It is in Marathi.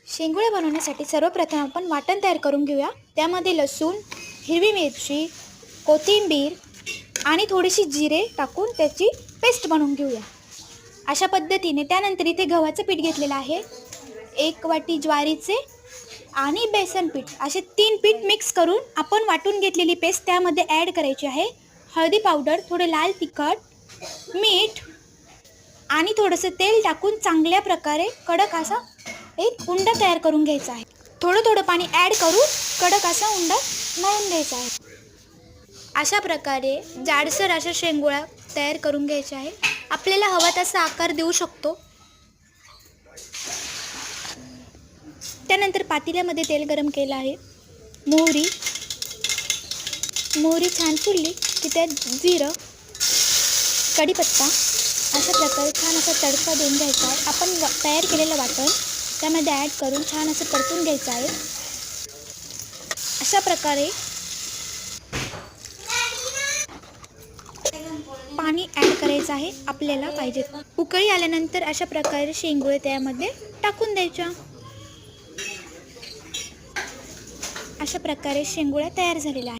शेंगुळे बनवण्यासाठी सर्वप्रथम आपण वाटण तयार करून घेऊया। त्यामध्ये लसूण, हिरवी मिरची, कोथिंबीर आणि थोडीशी जिरे टाकून त्याची पेस्ट बनवून घेऊया। अशा पद्धतीने त्यानंतर इथे गव्हाचं पीठ घेतलेलं आहे, 1 वाटी ज्वारीचे आणि बेसन पीठ, असे 3 पीठ मिक्स करून आपण वाटून घेतलेली पेस्ट त्यामध्ये ॲड करायची आहे। हळदी पावडर, थोडे लाल तिखट, मीठ आणि थोडंसं तेल टाकून चांगल्या प्रकारे कडक असा एक उंडा तयार करून घ्यायचा आहे। थोडं थोडं पाणी ॲड करून कडक असा उंडा मळून घ्यायचा आहे। अशा प्रकारे जाडसर अशा शेंगुळ्या तयार करून घ्यायच्या आहे। आपल्याला हवा तसा आकार देऊ शकतो। त्यानंतर पातेल्यामध्ये तेल गरम केलं आहे। मोहरी छान फुलली की त्यात जिरं, कढीपत्ता अशा प्रकारे छान असा तडका देऊन घ्यायचा आहे। आपण तयार केलेलं वाटण त्यामध्ये ॲड करून छान असं परतून घ्यायचं आहे। अशा प्रकारे पाणी ॲड करायचं आहे आपल्याला पाहिजे। उकळी आल्यानंतर अशा प्रकारे शेंगुळे त्यामध्ये टाकून द्यायच्या। अशा प्रकारे शेंगुळ्या तयार झालेल्या आहेत।